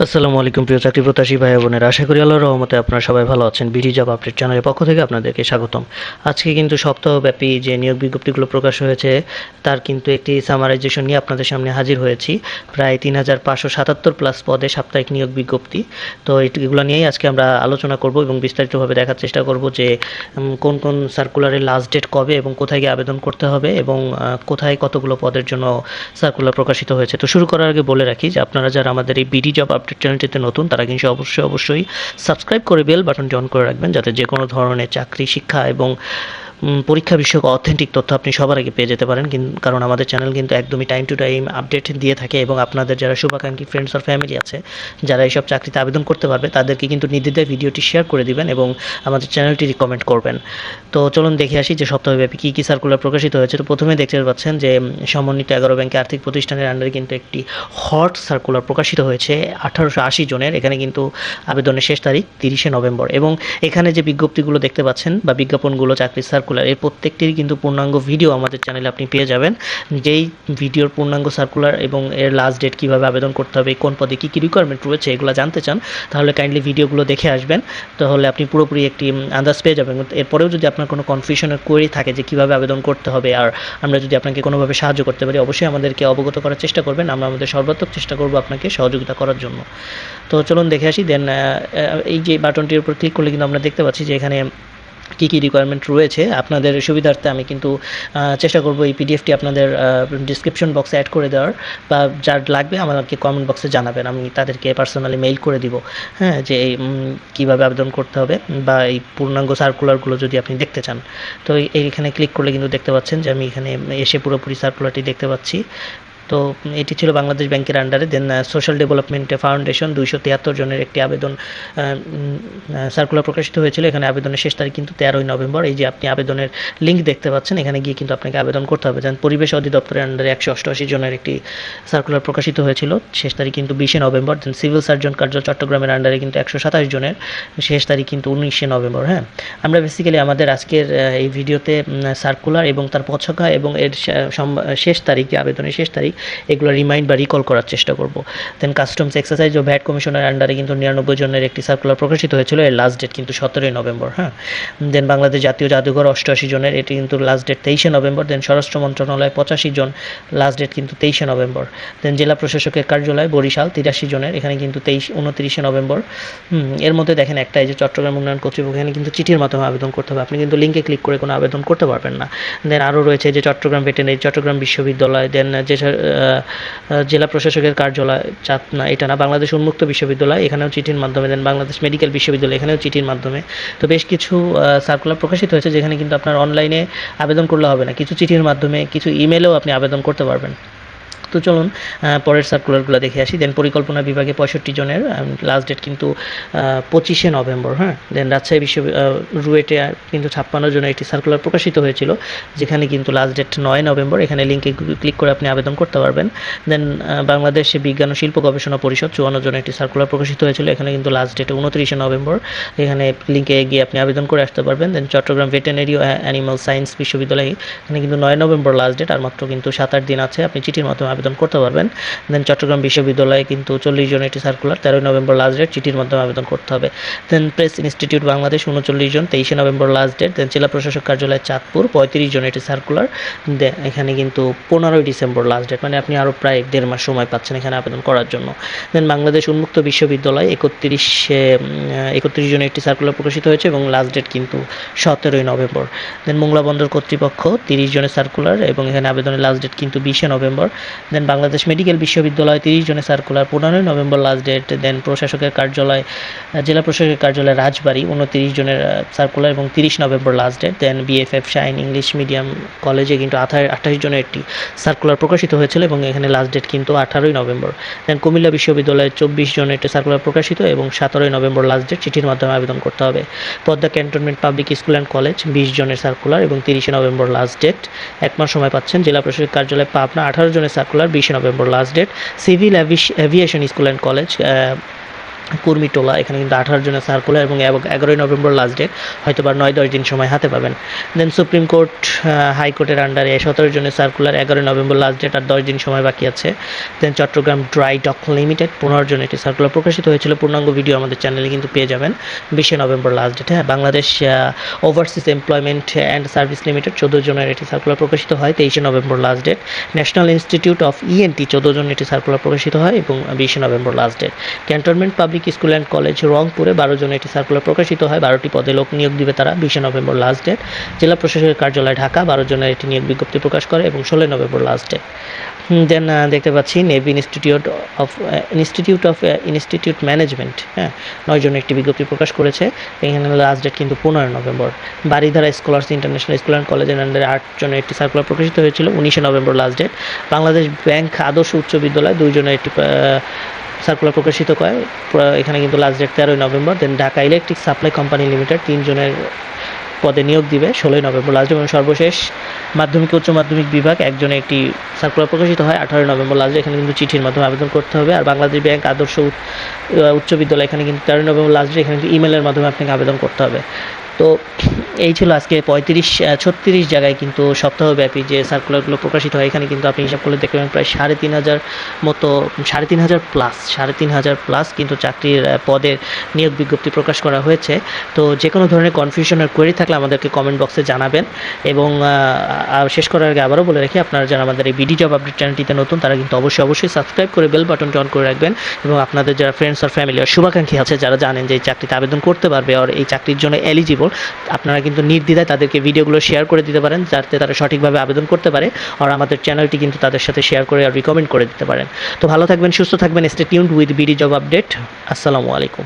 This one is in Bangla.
আসসালামু আলাইকুম প্রিয় চাকরি প্রত্যাশী ভাই বোনেরা, আশা করি আল্লাহর রহমতে আপনারা সবাই ভালো আছেন। বিডি জব আপডেট চ্যানেলের পক্ষ থেকে আপনাদেরকে স্বাগতম। আজকে কিন্তু সপ্তাহব্যাপী যে নিয়োগ বিজ্ঞপ্তিগুলো প্রকাশ হয়েছে তার কিন্তু একটি সামারাইজেশন নিয়ে আপনাদের সামনে হাজির হয়েছি। প্রায় ৩,৫৭৭ প্লাস পদে সাপ্তাহিক নিয়োগ বিজ্ঞপ্তি। তো এগুলো নিয়েই আজকে আমরা আলোচনা করব এবং বিস্তারিতভাবে দেখার চেষ্টা করব যে কোন কোন সার্কুলারের লাস্ট ডেট কবে এবং কোথায় গিয়ে আবেদন করতে হবে এবং কোথায় কতগুলো পদের জন্য সার্কুলার প্রকাশিত হয়েছে। তো শুরু করার আগে বলে রাখি যে আপনারা যারা আমাদের এই বিডি জব আপডেট চ্যানেলটিতে নতুন তারা কিন্তু অবশ্যই সাবস্ক্রাইব করে বেল বাটনটি অন করে রাখবেন, যাতে যে কোনো ধরনের চাকরি, শিক্ষা এবং পরীক্ষা বিষয়ক অথেন্টিক তথ্য আপনি সবার আগে পেয়ে যেতে পারেন। কারণ আমাদের চ্যানেল কিন্তু একদমই টাইম টু টাইম আপডেট দিয়ে থাকে এবং আপনাদের যারা শুভাকাঙ্ক্ষী ফ্রেন্ডস আর ফ্যামিলি আছে যারা এইসব চাকরিতে আবেদন করতে পারবে তাদেরকে কিন্তু নির্দ্বিধায় ভিডিওটি শেয়ার করে দিবেন এবং আমাদের চ্যানেলটি রিকমেন্ড করবেন। তো চলুন দেখে আসি যে সপ্তাহব্যাপী কী কী সার্কুলার প্রকাশিত হয়েছে। তো প্রথমে দেখতে পাচ্ছেন যে সমন্বিত 11 ব্যাংকে আর্থিক প্রতিষ্ঠানের আন্ডারে কিন্তু একটি হট সার্কুলার প্রকাশিত হয়েছে 1880 জনের। এখানে কিন্তু আবেদনের শেষ তারিখ 30শে নভেম্বর এবং এখানে যে বিজ্ঞপ্তিগুলো দেখতে পাচ্ছেন বা বিজ্ঞাপনগুলো, চাকরির সার্কুলার, এর প্রত্যেকটির কিন্তু পূর্ণাঙ্গ ভিডিও আমাদের চ্যানেলে আপনি পেয়ে যাবেন। যেই ভিডিওর পূর্ণাঙ্গ সার্কুলার এবং এর লাস্ট ডেট, কীভাবে আবেদন করতে হবে, কোন পদে কী কী রিকোয়ারমেন্ট রয়েছে এগুলো জানতে চান তাহলে কাইন্ডলি ভিডিওগুলো দেখে আসবেন। তাহলে আপনি পুরোপুরি একটি আন্দাজ পেয়ে যাবেন। এরপরেও যদি আপনার কোনো কনফিউশনের কোয়েরি থাকে যে কীভাবে আবেদন করতে হবে আর আমরা যদি আপনাকে কোনোভাবে সাহায্য করতে পারি, অবশ্যই আমাদেরকে অবগত করার চেষ্টা করবেন। আমরা আমাদের সর্বাত্মক চেষ্টা করব আপনাকে সহযোগিতা করার জন্য। তো চলুন দেখে আসি। দেন এই যে বাটনটির উপর ক্লিক করলে কিন্তু আমরা দেখতে পাচ্ছি যে এখানে কী কী রিকোয়ারমেন্ট রয়েছে। আপনাদের সুবিধার্থে আমি কিন্তু চেষ্টা করব এই পিডিএফটি আপনাদের ডিসক্রিপশন বক্সে অ্যাড করে দেওয়ার, বা যার লাগবে আমাকে কমেন্ট বক্সে জানাবেন, আমি তাদেরকে পার্সোনালি মেইল করে দিব। হ্যাঁ, যে এই কীভাবে আবেদন করতে হবে বা এই পূর্ণাঙ্গ সার্কুলারগুলো যদি আপনি দেখতে চান। তো এইখানে ক্লিক করলে কিন্তু দেখতে পাচ্ছেন যে আমি এখানে এসে পুরোপুরি সার্কুলারটি দেখতে পাচ্ছি। তো এটি ছিল বাংলাদেশ ব্যাংকের আন্ডারে। দেন সোশ্যাল ডেভেলপমেন্ট ফাউন্ডেশন 273 জনের একটি আবেদন সার্কুলার প্রকাশিত হয়েছিল। এখানে আবেদনের শেষ তারিখ কিন্তু 13ই নভেম্বর। এই যে আপনি আবেদনের লিঙ্ক দেখতে পাচ্ছেন, এখানে গিয়ে কিন্তু আপনাকে আবেদন করতে হবে। যেন পরিবেশ অধিদপ্তরের আন্ডারে 188 জনের একটি সার্কুলার প্রকাশিত হয়েছিল, শেষ তারিখ কিন্তু 20শে নভেম্বর। দেন সিভিল সার্জন কার্য চট্টগ্রামের আন্ডারে কিন্তু 127 জনের, শেষ তারিখ কিন্তু 19শে নভেম্বর। হ্যাঁ, আমরা বেসিক্যালি আমাদের আজকের এই ভিডিওতে সার্কুলার এবং তার পছকা এবং এর শেষ তারিখ, আবেদনের শেষ তারিখ, এগুলো রিমাইন্ড বা রিকল করার চেষ্টা করব। দেন কাস্টমস এক্সারসাইজ ও ভ্যাট কমিশনের আন্ডারে কিন্তু 99 জনের একটি সার্কুলার প্রকাশিত হয়েছিল, এর লাস্ট ডেট কিন্তু 17ই নভেম্বর। হ্যাঁ, দেন বাংলাদেশ জাতীয় জাদুঘর 88 জনের, এটি কিন্তু লাস্ট ডেট 23শে নভেম্বর। দেন স্বরাষ্ট্র মন্ত্রণালয় 85 জন, লাস্ট ডেট কিন্তু 23শে নভেম্বর। দেন জেলা প্রশাসকের কার্যালয় বরিশাল 83 জনের, এখানে কিন্তু 29শে নভেম্বর। এর মধ্যে দেখেন একটা, এই যে চট্টগ্রাম উন্নয়ন কর্তৃপক্ষ, এখানে কিন্তু চিঠির মাধ্যমে আবেদন করতে হবে, আপনি কিন্তু লিঙ্কে ক্লিক করে কোনো আবেদন করতে পারবেন না। দেন আরও রয়েছে যে চট্টগ্রাম ভেটেরিনারি, চট্টগ্রাম বিশ্ববিদ্যালয়, দেন যে জেলা প্রশাসকের কার্যালয়, না এটা না, বাংলাদেশ উন্মুক্ত বিশ্ববিদ্যালয়, এখানেও চিঠির মাধ্যমে। দেন বাংলাদেশ মেডিকেল বিশ্ববিদ্যালয়, এখানেও চিঠির মাধ্যমে। তো বেশ কিছু সার্কুলার প্রকাশিত হয়েছে যেখানে কিন্তু আপনার অনলাইনে আবেদন করলে হবে না, কিছু চিঠির মাধ্যমে, কিছু ইমেলেও আপনি আবেদন করতে পারবেন। তো চলুন পরের সার্কুলারগুলো দেখে আসি। দেন পরিকল্পনা বিভাগে 65 জনের, লাস্ট ডেট কিন্তু 25শে নভেম্বর। হ্যাঁ, দেন রাজশাহী রুয়েটে কিন্তু 56 জনের একটি সার্কুলার প্রকাশিত হয়েছিল, যেখানে কিন্তু লাস্ট ডেট 9 নভেম্বর। এখানে লিঙ্কে ক্লিক করে আপনি আবেদন করতে পারবেন। দেন বাংলাদেশ বিজ্ঞান ও শিল্প গবেষণা পরিষদ 54 জনের একটি সার্কুলার প্রকাশিত হয়েছিল, এখানে কিন্তু লাস্ট ডেট 29শে নভেম্বর। এখানে লিঙ্কে গিয়ে আপনি আবেদন করে আসতে পারবেন। দেন চট্টগ্রাম ভেটেরিনারি ও অ্যানিমাল সায়েন্স বিশ্ববিদ্যালয়, এখানে কিন্তু 9 নভেম্বর লাস্ট ডেট, আর মাত্র কিন্তু 7-8 দিন আছে, আপনি চিঠির মাধ্যমে আবেদন করতে পারবেন। দেন চট্টগ্রাম বিশ্ববিদ্যালয়ে কিন্তু 40 জনের একটি সার্কুলার, 13 নভেম্বর লাস্ট ডেট, চিঠির মাধ্যমে আবেদন করতে হবে। দেন প্রেস ইনস্টিটিউট বাংলাদেশ 39 জন, 23শে নভেম্বর লাস্ট ডেট। দেন জেলা প্রশাসক কার্যালয় চাঁদপুর 35 জনের একটি সার্কুলার, দেন এখানে কিন্তু 15ই ডিসেম্বর লাস্ট ডেট, মানে আপনি আরও প্রায় 1.5 মাস সময় পাচ্ছেন এখানে আবেদন করার জন্য। দেন বাংলাদেশ উন্মুক্ত বিশ্ববিদ্যালয় 31 জনের একটি সার্কুলার প্রকাশিত হয়েছে এবং লাস্ট ডেট কিন্তু 17ই নভেম্বর। দেন মোংলা বন্দর কর্তৃপক্ষ 30 জনের সার্কুলার এবং এখানে আবেদনের লাস্ট ডেট কিন্তু 20শে নভেম্বর। দেন বাংলাদেশ মেডিকেল বিশ্ববিদ্যালয় 30 জনের সার্কুলার, 15ই নভেম্বর লাস্ট ডেট। দেন প্রশাসকের কার্যালয়, জেলা প্রশাসকের কার্যালয় রাজবাড়ী 29 জনের সার্কুলার এবং 30 নভেম্বর লাস্ট ডেট। দেন বিএফএফ শাইন ইংলিশ মিডিয়াম কলেজে কিন্তু 28 জনের একটি সার্কুলার প্রকাশিত হয়েছিল এবং এখানে লাস্ট ডেট কিন্তু 18ই নভেম্বর। দেন কুমিল্লা বিশ্ববিদ্যালয়ে 24 জনের একটি সার্কুলার প্রকাশিত এবং 17ই নভেম্বর লাস্ট ডেট, চিঠির মাধ্যমে আবেদন করতে হবে। Padma cantonment public school and college 20 জনের সার্কুলার এবং 30শে নভেম্বর লাস্ট ডেট, 1 মাস সময় পাচ্ছেন। জেলা প্রশাসক কার্যালয় পাবনা 18 জনের সার্কুলার, 20শে November last date. Civil aviation school and college Kurmitola, এখানে কিন্তু 18 জনের সার্কুলার এবং 11ই নভেম্বর লাস্ট ডেট, হয়তো বা 9-10 দিন সময় হাতে পাবেন। দেন সুপ্রিম কোর্ট, হাইকোর্টের আন্ডারে 17 জনের সার্কুলার, 11ই নভেম্বর লাস্ট ডেট, আর 10 দিন সময় বাকি আছে। দেন চট্টগ্রাম ড্রাই ডক লিমিটেড, 15 জনের একটি সার্কুলার প্রকাশিত হয়েছিল, পূর্ণাঙ্গ ভিডিও আমাদের চ্যানেলে কিন্তু পেয়ে যাবেন। 20 নভেম্বর লাস্ট ডেট। হ্যাঁ, Bangladesh overseas employment and service limited, 14 জনের একটি সার্কুলার প্রকাশিত হয়, 23 November last date. National institute of ENT, 14 জনের একটি সার্কুলার প্রকাশিত হয় এবং 20 November last date. Cantonment public school and college রংপুরে 12 জনের একটি সার্কুলার প্রকাশিত হয়, 12টি পদে লোক নিয়োগ দিবে তারা, 20 নভেম্বর লাস্ট ডেট। জেলা প্রশাসকের কার্যালয় ঢাকা 12 জনের একটি নিয়োগ বিজ্ঞপ্তি প্রকাশ করে এবং 16 নভেম্বর লাস্ট ডেট। দেন দেখতে পাচ্ছি নেভি ইনস্টিটিউট ম্যানেজমেন্ট, হ্যাঁ, 9 জনের একটি বিজ্ঞপ্তি প্রকাশ করেছে, এখানে লাস্ট ডেট কিন্তু 15 November. Baridhara scholars international school and কলেজের আন্ডারে 8 জনের একটি সার্কুলার প্রকাশিত হয়েছিল, 19 November last date. Bangladesh bank আদর্শ উচ্চ বিদ্যালয় 2 জনের একটি সার্কুলার প্রকাশিত করে, এখানে কিন্তু last date 13 November. Then Dhaka electric supply company limited 3 জনের পদে নিয়োগ দিবে, 16 নভেম্বর লাস্ট ডেট। এবং সর্বশেষ মাধ্যমিক উচ্চ মাধ্যমিক বিভাগ একজনে একটি সার্কুলার প্রকাশিত হয়, 18 নভেম্বর লাস্ট ডেট, এখানে কিন্তু চিঠির মাধ্যমে আবেদন করতে হবে। আর বাংলাদেশ ব্যাংক আদর্শ উচ্চ বিদ্যালয়, এখানে কিন্তু 13 নভেম্বর লাস্ট ডেট, এখানে কিন্তু ইমেলের মাধ্যমে আপনাকে আবেদন করতে হবে। তো এই ছিল আজকে 36 জায়গায় কিন্তু সপ্তাহব্যাপী যে সার্কুলারগুলো প্রকাশিত হয়, এখানে কিন্তু আপনি হিসাব করলে দেখবেন প্রায় 3,500 মতো, 3,500 প্লাস কিন্তু চাকরির পদের নিয়োগ বিজ্ঞপ্তি প্রকাশ করা হয়েছে। তো যে কোনো ধরনের কনফিউশনের কোয়েরি থাকলে আমাদেরকে কমেন্ট বক্সে জানাবেন। এবং শেষ করার আগে আবারও বলে রাখি, আপনারা যারা আমাদের এই বিডি জব আপডেট চ্যানেলটিতে নতুন, তারা কিন্তু অবশ্যই সাবস্ক্রাইব করে বেল বাটনটি অন করে রাখবেন। এবং আপনাদের যারা ফ্রেন্ডস আর ফ্যামিলি আর শুভাকাঙ্ক্ষী আছে, যারা জানেন যে এই চাকরিতে আবেদন করতে পারবে আর এই চাকরির জন্য এলিজিবল, আপনারা কিন্তু নির্দ্বিধায় তাদেরকে ভিডিওগুলো শেয়ার করে দিতে পারেন, যাতে তারা সঠিকভাবে আবেদন করতে পারে। আর আমাদের চ্যানেলটি কিন্তু তাদের সাথে শেয়ার করে আর রিকমেন্ড করে দিতে পারেন। তো ভালো থাকবেন, সুস্থ থাকবেন, stay tuned with BD job update. আসসালামু আলাইকুম।